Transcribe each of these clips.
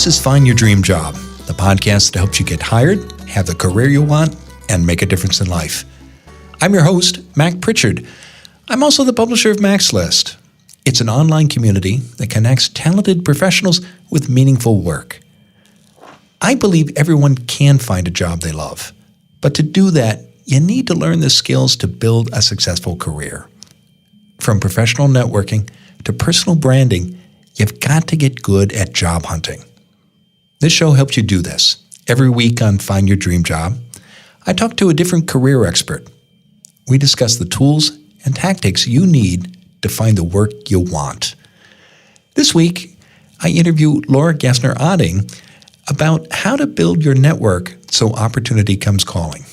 This is Find Your Dream Job, the podcast that helps you get hired, have the career you want, and make a difference in life. I'm your host, Mac Pritchard. I'm also the publisher of Mac's List. It's an online community that connects talented professionals with meaningful work. I believe everyone can find a job they love, but to do that, you need to learn the skills to build a successful career. From professional networking to personal branding, you've got to get good at job hunting. This show helps you do this. Every week on Find Your Dream Job, I talk to a different career expert. We discuss the tools and tactics you need to find the work you want. This week, I interview Laura Gassner Otting about how to build your network so opportunity comes calling.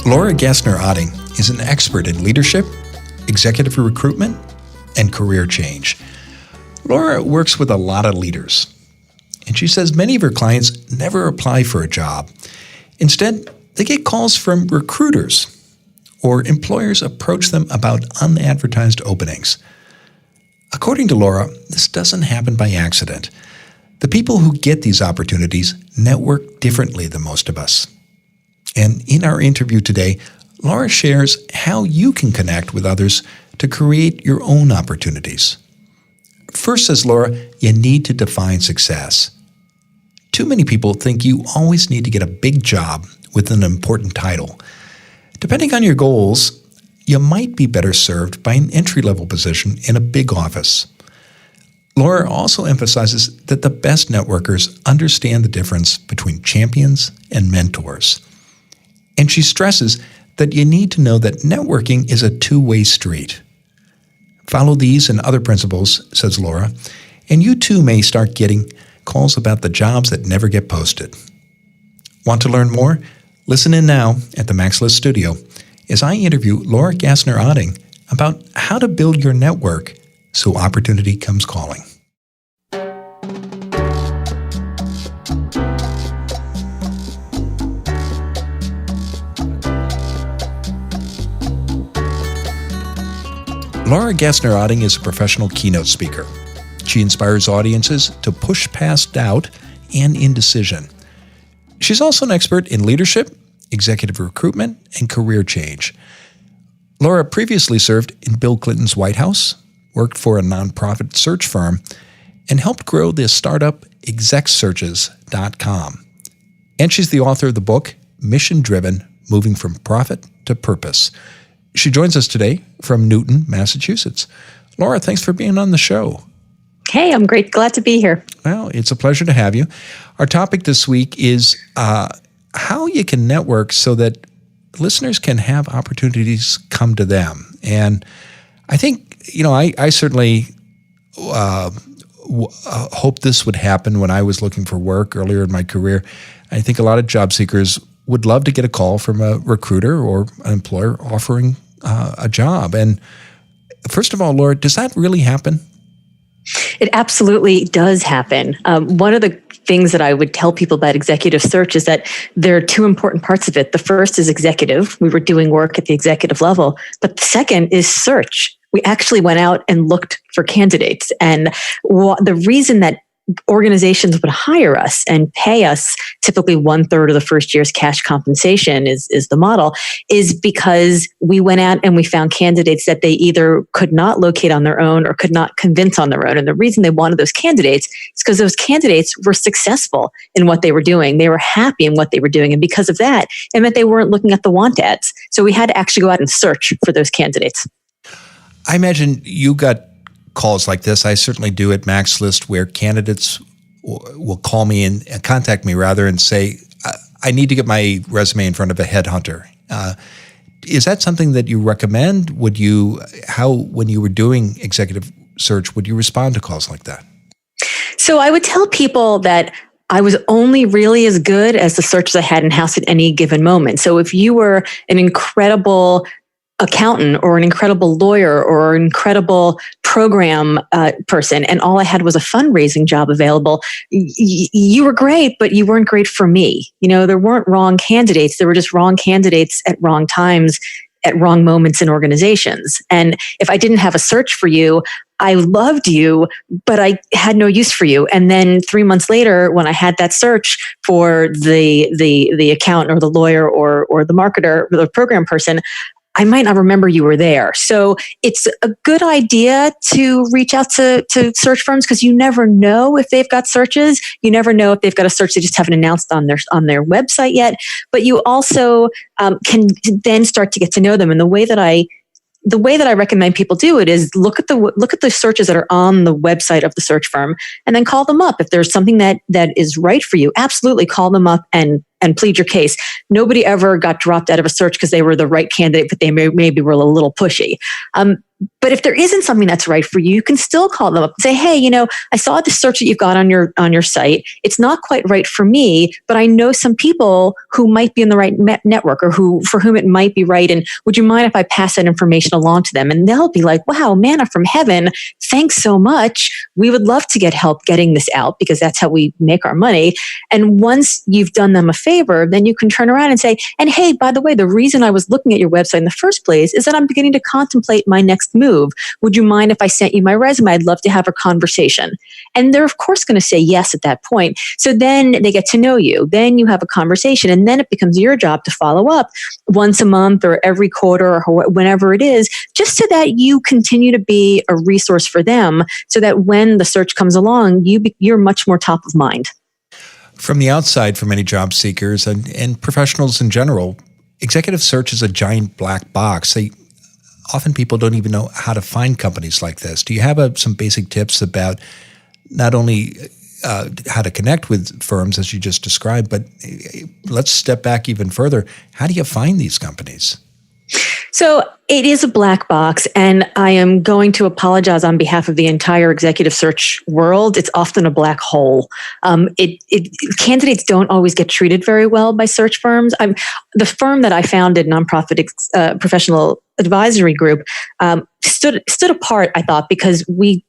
Laura Gassner Otting is an expert in leadership, executive recruitment, and career change. Laura works with a lot of leaders, and she says many of her clients never apply for a job. Instead, they get calls from recruiters, or employers approach them about unadvertised openings. According to Laura, this doesn't happen by accident. The people who get these opportunities network differently than most of us. And in our interview today, Laura shares how you can connect with others to create your own opportunities. First, says Laura, you need to define success. Too many people think you always need to get a big job with an important title. Depending on your goals, you might be better served by an entry-level position in a big office. Laura also emphasizes that the best networkers understand the difference between champions and mentors. And she stresses that you need to know that networking is a two-way street. Follow these and other principles, says Laura, and you too may start getting calls about the jobs that never get posted. Want to learn more? Listen in now at the Mac's List studio as I interview Laura Gassner Otting about how to build your network so opportunity comes calling. Laura Gassner Otting is a professional keynote speaker. She inspires audiences to push past doubt and indecision. She's also an expert in leadership, executive recruitment, and career change. Laura previously served in Bill Clinton's White House, worked for a nonprofit search firm, and helped grow the startup execsearches.com. And she's the author of the book, Mission Driven, Moving from Profit to Purpose. She joins us today from Newton, Massachusetts. Laura, thanks for being on the show. Hey, I'm glad to be here. Well, it's a pleasure to have you. Our topic this week is how you can network so that listeners can have opportunities come to them. And I think, I certainly hoped this would happen when I was looking for work earlier in my career. I think a lot of job seekers would love to get a call from a recruiter or an employer offering a job. And first of all, Laura, does that really happen? It absolutely does happen. One of the things that I would tell people about executive search is that there are two important parts of it. The first is executive. We were doing work at the executive level. But the second is search. We actually went out and looked for candidates. And the reason that organizations would hire us and pay us typically 1/3 of the first year's cash compensation is the model, is because we went out and we found candidates that they either could not locate on their own or could not convince on their own. And the reason they wanted those candidates is because those candidates were successful in what they were doing. They were happy in what they were doing. And because of that, it meant they weren't looking at the want ads. So we had to actually go out and search for those candidates. I imagine you got calls like this. I certainly do at Mac's List, where candidates will call me and contact me rather and say, I need to get my resume in front of a headhunter. Is that something that you recommend? When you were doing executive search, would you respond to calls like that? So I would tell people that I was only really as good as the searches I had in-house at any given moment. So if you were an incredible accountant or an incredible lawyer or an incredible program person, and all I had was a fundraising job available, you were great, but you weren't great for me. There weren't wrong candidates. There were just wrong candidates at wrong times, at wrong moments in organizations. And if I didn't have a search for you, I loved you, but I had no use for you. And then 3 months later, when I had that search for the accountant or the lawyer or the marketer or the program person, I might not remember you were there. So it's a good idea to reach out to search firms, because you never know if they've got searches. You never know if they've got a search they just haven't announced on their website yet. But you also can then start to get to know them. And the way that I recommend people do it is look at the searches that are on the website of the search firm, and then call them up. If there's something that is right for you, absolutely call them up and plead your case. Nobody ever got dropped out of a search because they were the right candidate, but they maybe were a little pushy. But if there isn't something that's right for you, you can still call them up and say, hey, I saw the search that you've got on your site. It's not quite right for me, but I know some people who might be in the right network, or for whom it might be right. And would you mind if I pass that information along to them? And they'll be like, wow, manna from heaven. Thanks so much. We would love to get help getting this out, because that's how we make our money. And once you've done them a favor, then you can turn around and say, and hey, by the way, the reason I was looking at your website in the first place is that I'm beginning to contemplate my next move. Would you mind if I sent you my resume? I'd love to have a conversation. And they're of course going to say yes at that point. So then they get to know you. Then you have a conversation, and then it becomes your job to follow up once a month or every quarter or whenever it is, just so that you continue to be a resource for them, so that when the search comes along, you're much more top of mind. From the outside, for many job seekers and professionals in general, executive search is a giant black box. Often people don't even know how to find companies like this. Do you have some basic tips about not only how to connect with firms, as you just described, but let's step back even further. How do you find these companies? So it is a black box, and I am going to apologize on behalf of the entire executive search world. It's often a black hole. Candidates don't always get treated very well by search firms. The firm that I founded, Nonprofit Professional Advisory Group, stood apart, I thought, because we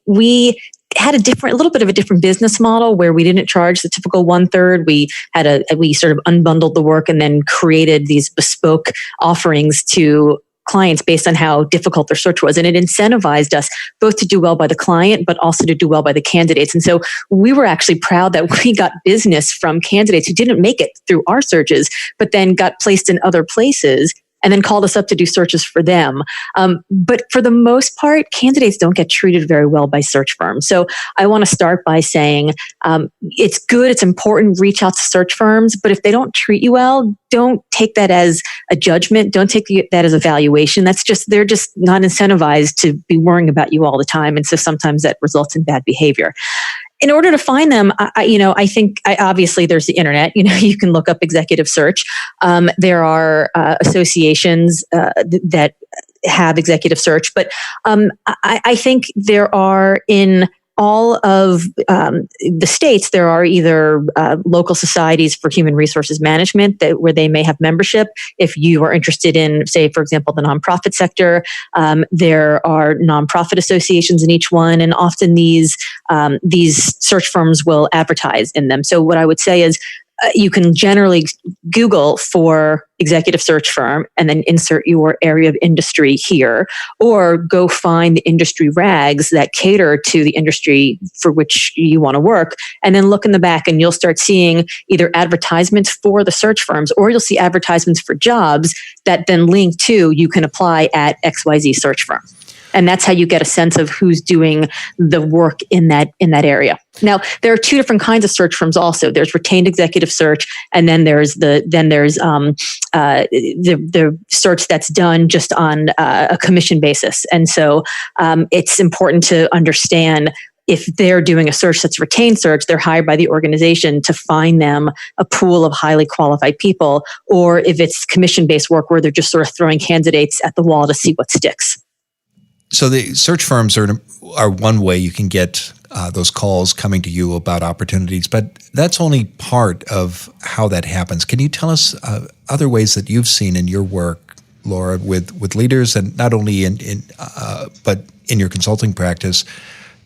had a little bit of a different business model, where we didn't charge the typical 1/3. We sort of unbundled the work and then created these bespoke offerings to clients based on how difficult their search was. And it incentivized us both to do well by the client, but also to do well by the candidates. And so we were actually proud that we got business from candidates who didn't make it through our searches, but then got placed in other places and then called us up to do searches for them. But for the most part, candidates don't get treated very well by search firms. So I want to start by saying it's good, it's important, reach out to search firms, but if they don't treat you well, don't take that as a judgment. Don't take that as a valuation. They're just not incentivized to be worrying about you all the time. And so sometimes that results in bad behavior. In order to find them, I think obviously there's the internet. You can look up executive search. There are associations that have executive search, but I think there are in all of the states, there are either local societies for human resources management where they may have membership. If you are interested in, say, for example, the nonprofit sector, there are nonprofit associations in each one, and often these search firms will advertise in them. So what I would say is, you can generally Google for executive search firm and then insert your area of industry here, or go find the industry rags that cater to the industry for which you want to work, and then look in the back and you'll start seeing either advertisements for the search firms, or you'll see advertisements for jobs that then link to you can apply at XYZ search firm. And that's how you get a sense of who's doing the work in that area. Now, there are two different kinds of search firms also. There's retained executive search, and then there's the search that's done just on a commission basis. And so it's important to understand, if they're doing a search that's retained search, they're hired by the organization to find them a pool of highly qualified people, or if it's commission-based work where they're just sort of throwing candidates at the wall to see what sticks. So the search firms are one way you can get those calls coming to you about opportunities, but that's only part of how that happens. Can you tell us other ways that you've seen in your work Laura, with leaders, and not only but in your consulting practice,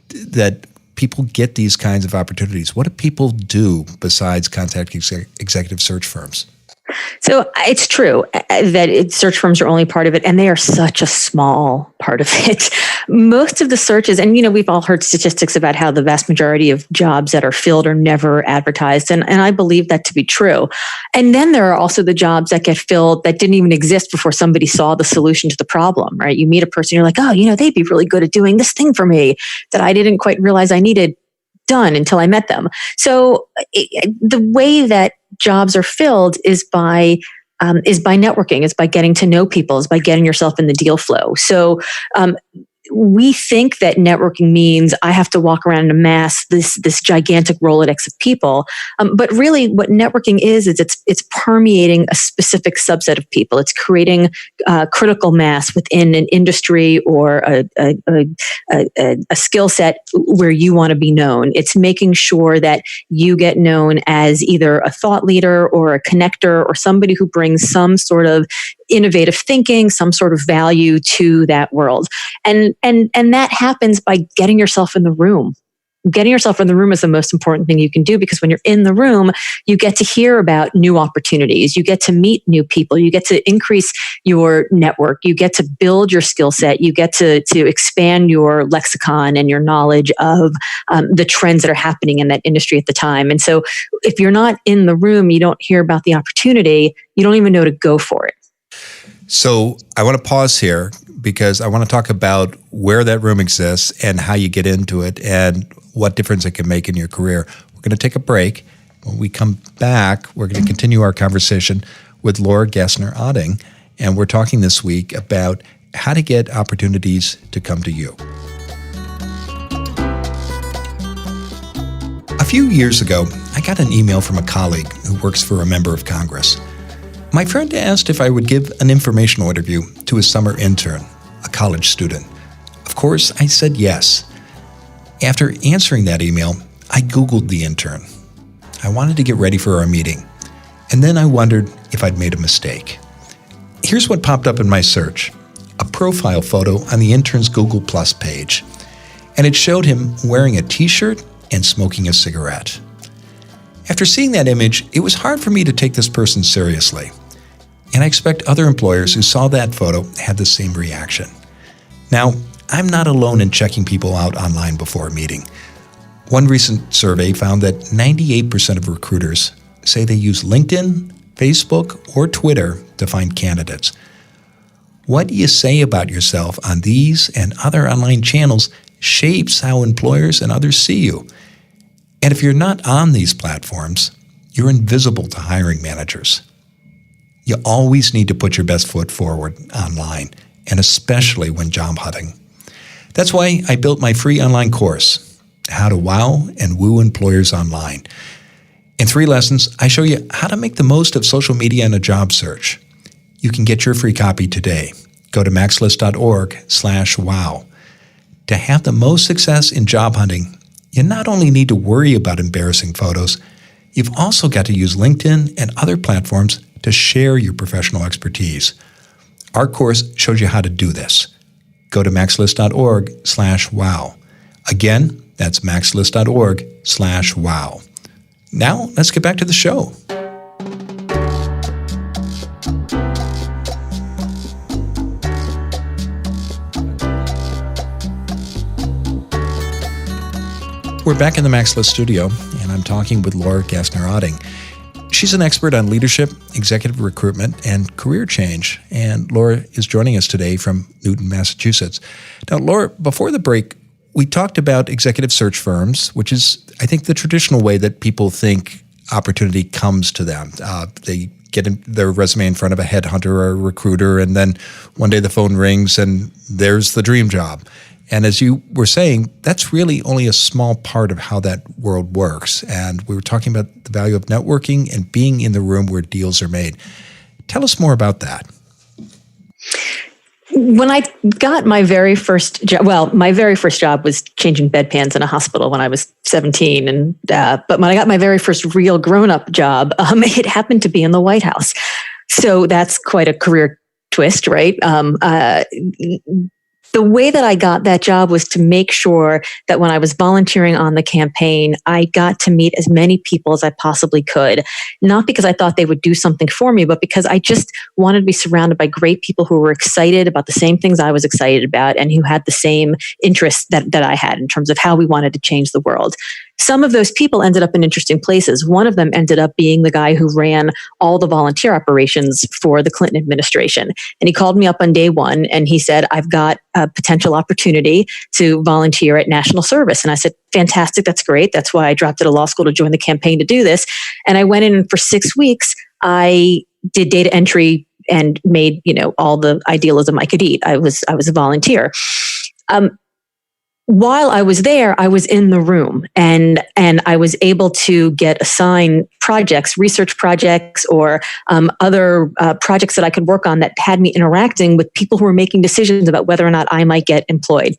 that people get these kinds of opportunities? What do people do besides contact executive search firms? So it's true that search firms are only part of it, and they are such a small part of it. Most of the searches, and we've all heard statistics about how the vast majority of jobs that are filled are never advertised, and I believe that to be true. And then there are also the jobs that get filled that didn't even exist before somebody saw the solution to the problem, right? You meet a person, you're like, oh, they'd be really good at doing this thing for me that I didn't quite realize I needed done until I met them. So the way that jobs are filled is by networking, is by getting to know people, is by getting yourself in the deal flow. So we think that networking means I have to walk around and amass this gigantic Rolodex of people. But really what networking is it's permeating a specific subset of people. It's creating critical mass within an industry or a skill set where you want to be known. It's making sure that you get known as either a thought leader or a connector or somebody who brings some sort of innovative thinking, some sort of value to that world. And that happens by getting yourself in the room. Getting yourself in the room is the most important thing you can do, because when you're in the room, you get to hear about new opportunities. You get to meet new people. You get to increase your network. You get to build your skill set. You get to expand your lexicon and your knowledge of the trends that are happening in that industry at the time. And so if you're not in the room, you don't hear about the opportunity, you don't even know to go for it. So I want to pause here because I want to talk about where that room exists and how you get into it and what difference it can make in your career. We're going to take a break. When we come back, we're going to continue our conversation with Laura Gassner Otting, and we're talking this week about how to get opportunities to come to you. A few years ago, I got an email from a colleague who works for a member of Congress. My friend asked if I would give an informational interview to a summer intern, a college student. Of course, I said yes. After answering that email, I Googled the intern. I wanted to get ready for our meeting, and then I wondered if I'd made a mistake. Here's what popped up in my search: a profile photo on the intern's Google Plus page, and it showed him wearing a t-shirt and smoking a cigarette. After seeing that image, it was hard for me to take this person seriously. And I expect other employers who saw that photo had the same reaction. Now, I'm not alone in checking people out online before a meeting. One recent survey found that 98% of recruiters say they use LinkedIn, Facebook, or Twitter to find candidates. What you say about yourself on these and other online channels shapes how employers and others see you. And if you're not on these platforms, you're invisible to hiring managers. You always need to put your best foot forward online, and especially when job hunting. That's why I built my free online course, How to Wow and Woo Employers Online. In 3 lessons, I show you how to make the most of social media in a job search. You can get your free copy today. Go to maxlist.org/wow. To have the most success in job hunting, you not only need to worry about embarrassing photos, you've also got to use LinkedIn and other platforms to share your professional expertise. Our course shows you how to do this. Go to maxlist.org/wow. Again, that's maxlist.org/wow. Now, let's get back to the show. We're back in the Max List studio, and I'm talking with Laura Gassner Otting. She's an expert on leadership, executive recruitment, and career change. And Laura is joining us today from Newton, Massachusetts. Now, Laura, before the break, we talked about executive search firms, which is, I think, the traditional way that people think opportunity comes to them. They get their resume in front of a headhunter or a recruiter, and then one day the phone rings and there's the dream job. And as you were saying, that's really only a small part of how that world works. And we were talking about the value of networking and being in the room where deals are made. Tell us more about that. When I got my very first job, my very first job was changing bedpans in a hospital when I was 17. But when I got my very first real grown-up job, it happened to be in the White House. So that's quite a career twist, right? The way that I got that job was to make sure that when I was volunteering on the campaign, I got to meet as many people as I possibly could. Not because I thought they would do something for me, but because I just wanted to be surrounded by great people who were excited about the same things I was excited about and who had the same interests that I had in terms of how we wanted to change the world. Some of those people ended up in interesting places. One of them ended up being the guy who ran all the volunteer operations for the Clinton administration. And he called me up on day one and he said, I've got a potential opportunity to volunteer at national service. And I said, fantastic, that's great. That's why I dropped out of law school to join the campaign to do this. And I went in and for 6 weeks, I did data entry and made, all the idealism I could eat. I was a volunteer. While I was there, I was in the room and I was able to get assigned projects, research projects, or other projects that I could work on that had me interacting with people who were making decisions about whether or not I might get employed.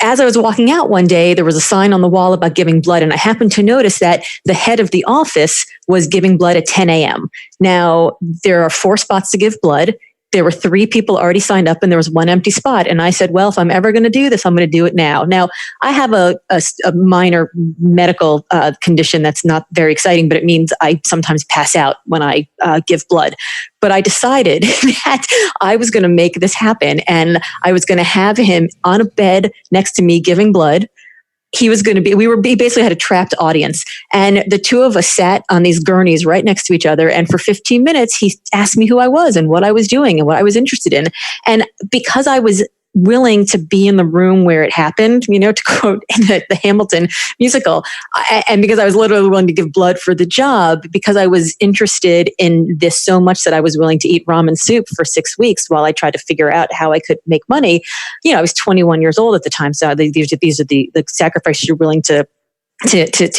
As I was walking out one day, there was a sign on the wall about giving blood, and I happened to notice that the head of the office was giving blood at 10 a.m. Now, there are 4 spots to give blood. There were 3 people already signed up and there was 1 empty spot. And I said, well, if I'm ever going to do this, I'm going to do it now. Now, I have a minor medical condition that's not very exciting, but it means I sometimes pass out when I give blood. But I decided that I was going to make this happen and I was going to have him on a bed next to me giving blood. He basically had a trapped audience. And the 2 of us sat on these gurneys right next to each other. And for 15 minutes, he asked me who I was and what I was doing and what I was interested in. And because I was willing to be in the room where it happened, to quote the Hamilton musical, and because I was literally willing to give blood for the job, because I was interested in this so much that I was willing to eat ramen soup for 6 weeks while I tried to figure out how I could make money. I was 21 years old at the time, so these are the sacrifices you're willing to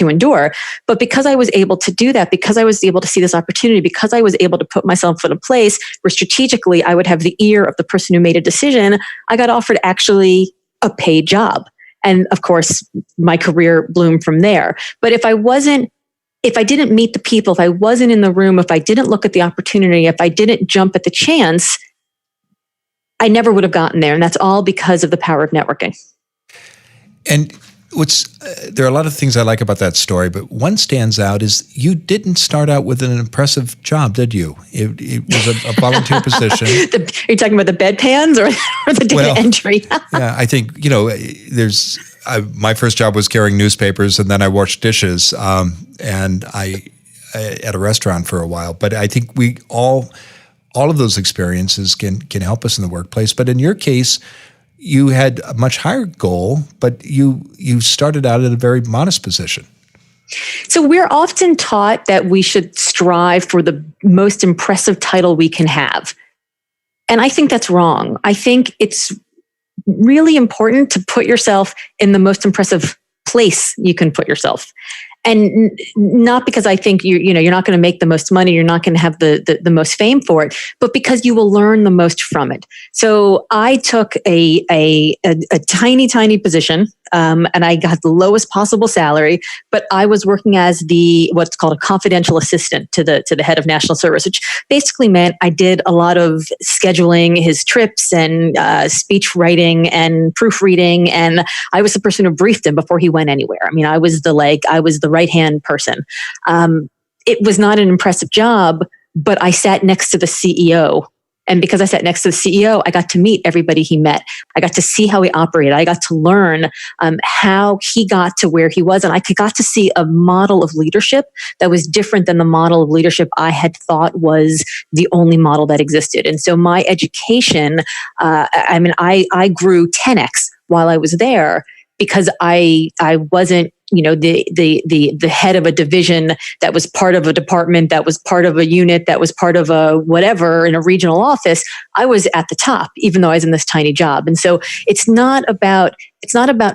endure. But because I was able to do that, because I was able to see this opportunity, because I was able to put myself in a place where strategically I would have the ear of the person who made a decision, I got offered actually a paid job. And of course, my career bloomed from there. But if I didn't meet the people, if I wasn't in the room, if I didn't look at the opportunity, if I didn't jump at the chance, I never would have gotten there. And that's all because of the power of networking. And there are a lot of things I like about that story, but one stands out is you didn't start out with an impressive job, did you? It was a volunteer position. Are you talking about the bedpans or the data entry? Yeah, I think, my first job was carrying newspapers and then I washed dishes and I at a restaurant for a while. But I think we all of those experiences can help us in the workplace. But in your case, you had a much higher goal, but you started out at a very modest position. So we're often taught that we should strive for the most impressive title we can have. And I think that's wrong. I think it's really important to put yourself in the most impressive place you can put yourself. And not because I think you're not going to make the most money, you're not going to have the most fame for it, but because you will learn the most from it. So I took a tiny position, and I got the lowest possible salary, but I was working as what's called a confidential assistant to the head of national service, which basically meant I did a lot of scheduling his trips and speech writing and proofreading, and I was the person who briefed him before he went anywhere. I mean, I was the right-hand person. It was not an impressive job, but I sat next to the CEO. And because I sat next to the CEO, I got to meet everybody he met. I got to see how he operated. I got to learn how he got to where he was. And I got to see a model of leadership that was different than the model of leadership I had thought was the only model that existed. And so my education, I grew 10x while I was there because I wasn't the head of a division that was part of a department, that was part of a unit, that was part of a whatever in a regional office. I was at the top, even though I was in this tiny job. And so it's not about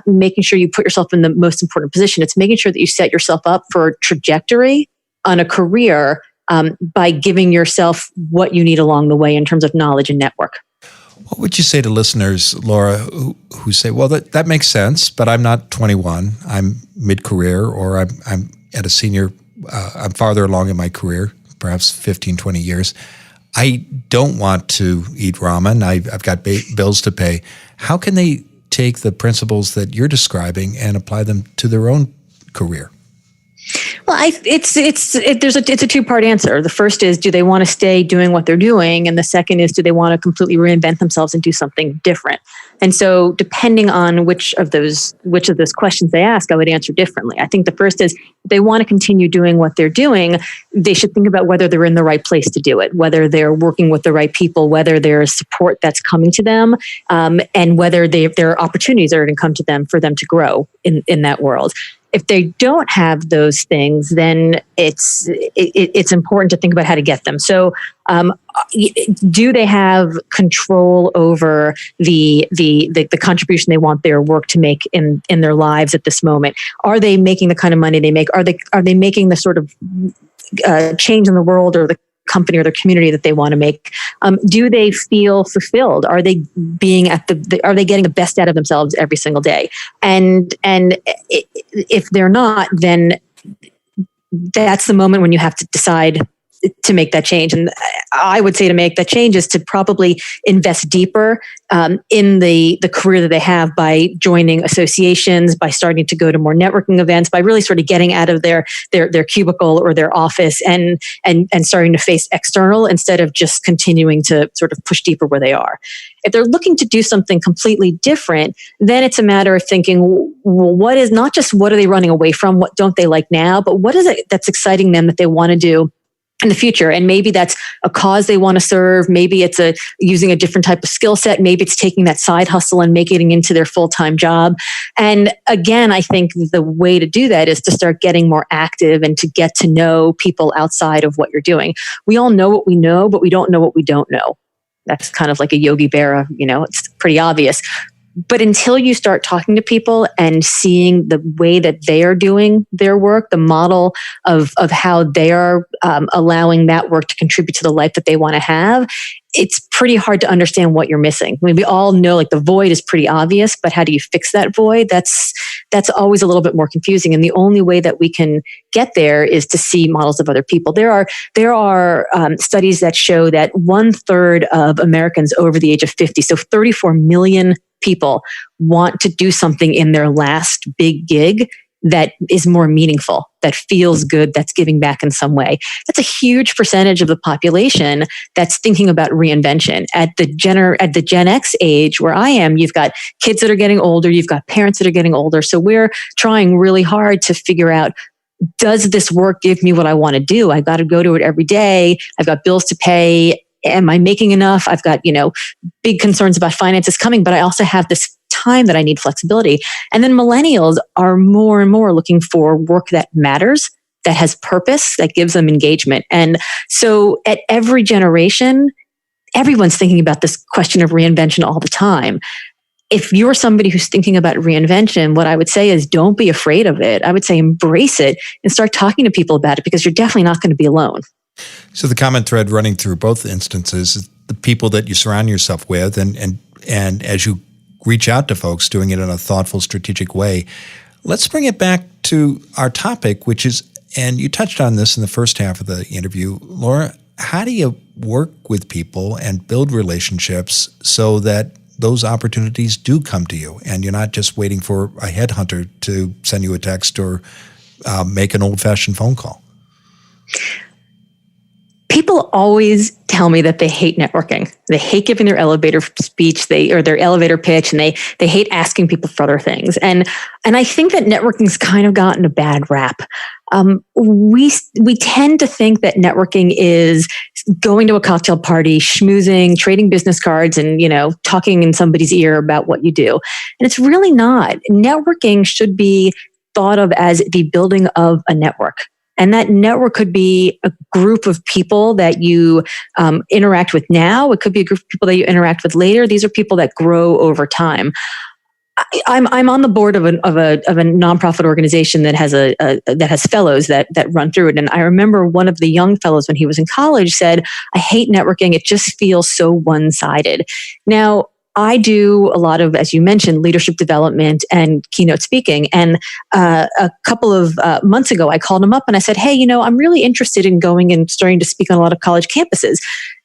making sure you put yourself in the most important position. It's making sure that you set yourself up for a trajectory on a career by giving yourself what you need along the way in terms of knowledge and network. What would you say to listeners, Laura, who say, well, that makes sense, but I'm not 21, I'm mid-career, or I'm at a senior, I'm farther along in my career, perhaps 15, 20 years. I don't want to eat ramen. I've got bills to pay. How can they take the principles that you're describing and apply them to their own career? Well, it's a two-part answer. The first is, do they want to stay doing what they're doing? And the second is, do they want to completely reinvent themselves and do something different? And so depending on which of those questions they ask, I would answer differently. I think the first is, if they want to continue doing what they're doing, they should think about whether they're in the right place to do it, whether they're working with the right people, whether there's support that's coming to them, and whether there are opportunities that are going to come to them for them to grow in that world. If they don't have those things, then it's important to think about how to get them. So, do they have control over the contribution they want their work to make in their lives at this moment? Are they making the kind of money they make? Are they making the sort of change in the world or the company or their community that they want to make? Do they feel fulfilled? Are they are they getting the best out of themselves every single day? And if they're not, then that's the moment when you have to decide to make that change. And I would say to make that change is to probably invest deeper in the career that they have by joining associations, by starting to go to more networking events, by really sort of getting out of their cubicle or their office and starting to face external instead of just continuing to sort of push deeper where they are. If they're looking to do something completely different, then it's a matter of thinking, well, what are they running away from? What don't they like now? But what is it that's exciting them that they want to do in the future? And maybe that's a cause they want to serve. Maybe it's using a different type of skill set. Maybe it's taking that side hustle and making it into their full-time job. And again, I think the way to do that is to start getting more active and to get to know people outside of what you're doing. We all know what we know, but we don't know what we don't know. That's kind of like a Yogi Berra, it's pretty obvious. But until you start talking to people and seeing the way that they are doing their work, the model of how they are allowing that work to contribute to the life that they want to have, it's pretty hard to understand what you're missing. I mean, we all know the void is pretty obvious, but how do you fix that void? That's always a little bit more confusing. And the only way that we can get there is to see models of other people. There are studies that show that 1/3 of Americans over the age of 50, so 34 million people, want to do something in their last big gig that is more meaningful, that feels good, that's giving back in some way. That's a huge percentage of the population that's thinking about reinvention. At the Gen X age where I am, you've got kids that are getting older, you've got parents that are getting older. So we're trying really hard to figure out, does this work give me what I want to do? I got to go to it every day. I've got bills to pay. Am I making enough? I've got, big concerns about finances coming, but I also have this time that I need flexibility. And then millennials are more and more looking for work that matters, that has purpose, that gives them engagement. And so at every generation, everyone's thinking about this question of reinvention all the time. If you're somebody who's thinking about reinvention, what I would say is don't be afraid of it. I would say embrace it and start talking to people about it, because you're definitely not going to be alone. So the common thread running through both instances is the people that you surround yourself with, and as you reach out to folks, doing it in a thoughtful, strategic way. Let's bring it back to our topic, which is, and you touched on this in the first half of the interview, Laura, how do you work with people and build relationships so that those opportunities do come to you and you're not just waiting for a headhunter to send you a text or make an old-fashioned phone call? People always tell me that they hate networking. They hate giving their elevator speech, or their elevator pitch, and they hate asking people for other things. And I think that networking's kind of gotten a bad rap. We tend to think that networking is going to a cocktail party, schmoozing, trading business cards, and talking in somebody's ear about what you do. And it's really not. Networking should be thought of as the building of a network. And that network could be a group of people that you interact with now. It could be a group of people that you interact with later. These are people that grow over time. I'm on the board of a nonprofit organization that has fellows that run through it. And I remember one of the young fellows when he was in college said, "I hate networking. It just feels so one-sided." Now, I do a lot of, as you mentioned, leadership development and keynote speaking. And a couple of months ago, I called him up and I said, "Hey, I'm really interested in going and starting to speak on a lot of college campuses.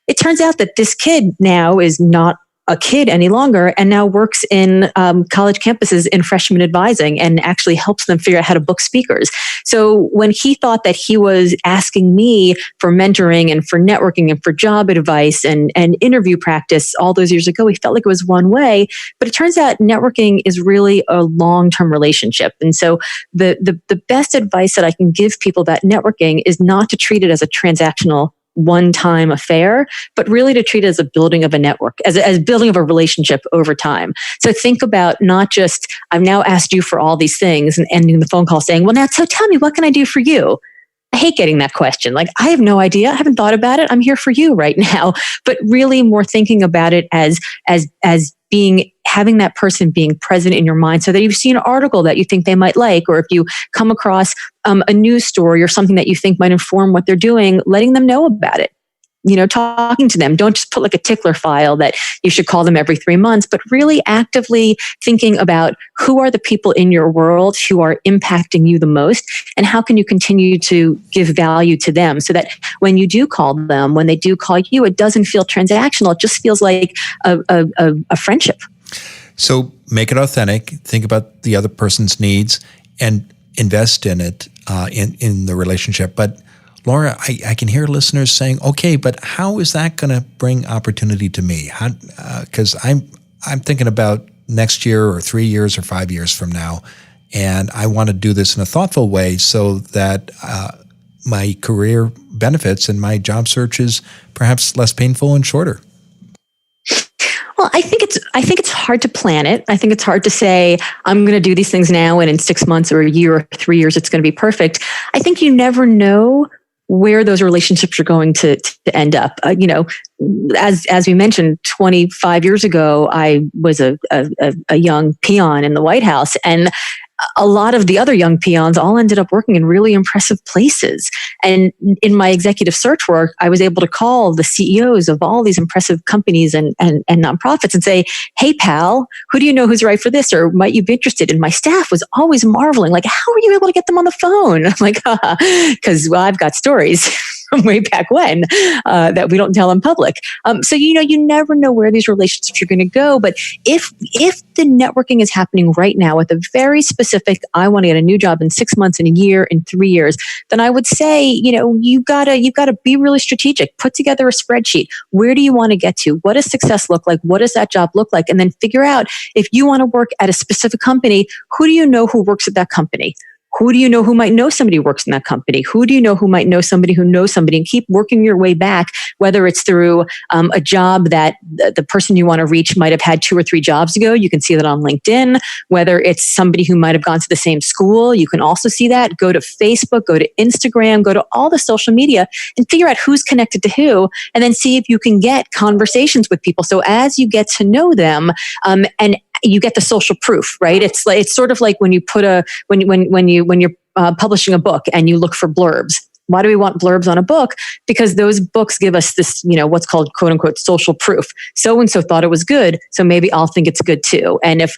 it turns out that this kid now is not a kid any longer and now works in college campuses in freshman advising and actually helps them figure out how to book speakers. So when he thought that he was asking me for mentoring and for networking and for job advice and interview practice all those years ago, he felt like it was one way. But it turns out networking is really a long-term relationship. And so the best advice that I can give people about networking is not to treat it as a transactional one-time affair, but really to treat it as a building of a network, as building of a relationship over time. So think about not just, I've now asked you for all these things and ending the phone call saying, well, now, so tell me, what can I do for you? I hate getting that question. Like, I have no idea. I haven't thought about it. I'm here for you right now. But really more thinking about it as being, having that person being present in your mind so that you see an article that you think they might like, or if you come across a news story or something that you think might inform what they're doing, letting them know about it. Talking to them. Don't just put like a tickler file that you should call them every 3 months, but really actively thinking about who are the people in your world who are impacting you the most, and how can you continue to give value to them so that when you do call them, when they do call you, it doesn't feel transactional. It just feels like a friendship. So make it authentic. Think about the other person's needs and invest in it, in the relationship. But Laura, I can hear listeners saying, okay, but how is that going to bring opportunity to me? Because I'm thinking about next year or 3 years or 5 years from now, and I want to do this in a thoughtful way so that my career benefits and my job search is perhaps less painful and shorter. Well, I think it's hard to plan it. I think it's hard to say, I'm going to do these things now, and in 6 months or a year or 3 years, it's going to be perfect. I think you never know where those relationships are going to end up. As we mentioned, 25 years ago, I was a young peon in the White House, and a lot of the other young peons all ended up working in really impressive places. And in my executive search work, I was able to call the CEOs of all these impressive companies and nonprofits and say, hey, pal, who do you know who's right for this? Or might you be interested? And my staff was always marveling, like, how are you able to get them on the phone? I'm like, because, well, I've got stories from way back when that we don't tell in public. So, you never know where these relationships are going to go. But if the networking is happening right now with a very specific, I want to get a new job in 6 months, in a year, in 3 years, then I would say, you've got to be really strategic. Put together a spreadsheet. Where do you want to get to? What does success look like? What does that job look like? And then figure out, if you want to work at a specific company, who do you know who works at that company? Who do you know who might know somebody who works in that company? Who do you know who might know somebody who knows somebody? And keep working your way back, whether it's through a job that the person you want to reach might have had 2 or 3 jobs ago. You can see that on LinkedIn. Whether it's somebody who might have gone to the same school, you can also see that. Go to Facebook, go to Instagram, go to all the social media and figure out who's connected to who, and then see if you can get conversations with people. So as you get to know them, and you get the social proof, right? It's sort of like when you put when you're publishing a book and you look for blurbs. Why do we want blurbs on a book? Because those books give us this, what's called quote unquote social proof. So and so thought it was good, so maybe I'll think it's good too. And if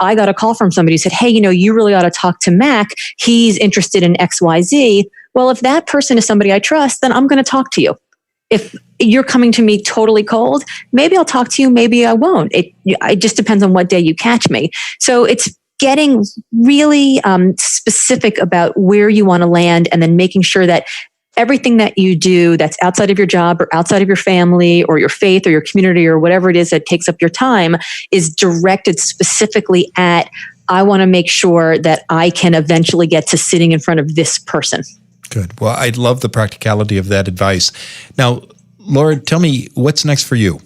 I got a call from somebody who said, hey, you really ought to talk to Mac. He's interested in XYZ. Well, if that person is somebody I trust, then I'm going to talk to you. If you're coming to me totally cold, maybe I'll talk to you, maybe I won't. It just depends on what day you catch me. So it's getting really specific about where you want to land, and then making sure that everything that you do that's outside of your job or outside of your family or your faith or your community or whatever it is that takes up your time is directed specifically at, I want to make sure that I can eventually get to sitting in front of this person. Good. Well, I love the practicality of that advice. Now, Laura, tell me, what's next for you?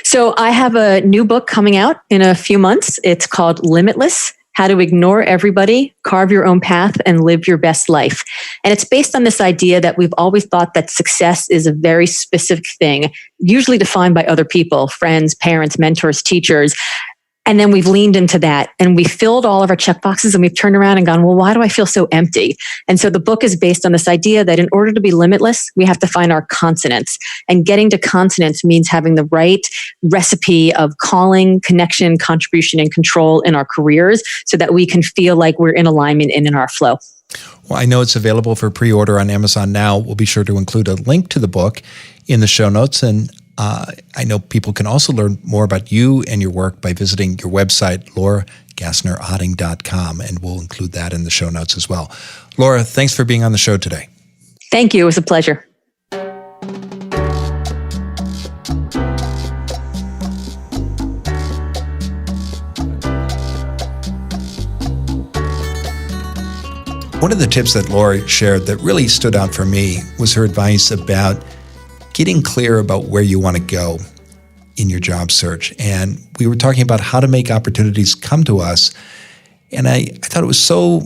So I have a new book coming out in a few months. It's called Limitless: How to Ignore Everybody, Carve Your Own Path, and Live Your Best Life. And it's based on this idea that we've always thought that success is a very specific thing, usually defined by other people, friends, parents, mentors, teachers. And then we've leaned into that and we filled all of our checkboxes, and we've turned around and gone, well, why do I feel so empty? And so the book is based on this idea that in order to be limitless, we have to find our consonants. And getting to consonants means having the right recipe of calling, connection, contribution, and control in our careers so that we can feel like we're in alignment and in our flow. Well, I know it's available for pre-order on Amazon now. We'll be sure to include a link to the book in the show notes. And I know people can also learn more about you and your work by visiting your website, LauraGassnerOtting.com, and we'll include that in the show notes as well. Laura, thanks for being on the show today. Thank you. It was a pleasure. One of the tips that Laura shared that really stood out for me was her advice about getting clear about where you want to go in your job search. And we were talking about how to make opportunities come to us. And I thought it was so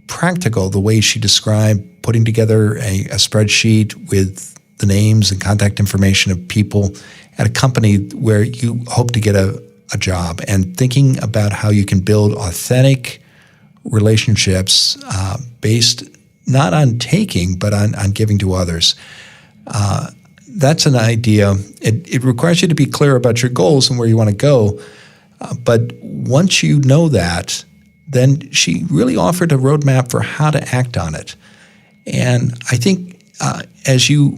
practical the way she described putting together a spreadsheet with the names and contact information of people at a company where you hope to get a job, and thinking about how you can build authentic relationships based not on taking, but on giving to others. That's an idea. It requires you to be clear about your goals and where you want to go. But once you know that, then she really offered a roadmap for how to act on it. And I think as you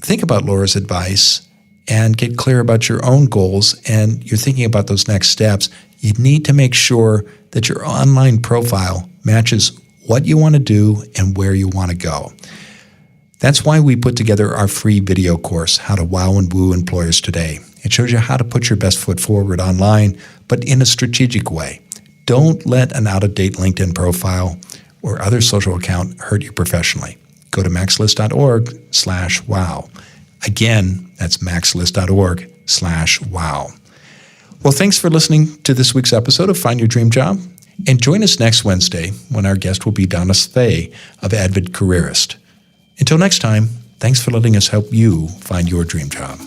think about Laura's advice and get clear about your own goals and you're thinking about those next steps, you need to make sure that your online profile matches what you want to do and where you want to go. That's why we put together our free video course, How to Wow and Woo Employers Today. It shows you how to put your best foot forward online, but in a strategic way. Don't let an out-of-date LinkedIn profile or other social account hurt you professionally. Go to maxlist.org/wow. Again, that's maxlist.org/wow. Well, thanks for listening to this week's episode of Find Your Dream Job. And join us next Wednesday when our guest will be Donna Thay of Avid Careerist. Until next time, thanks for letting us help you find your dream job.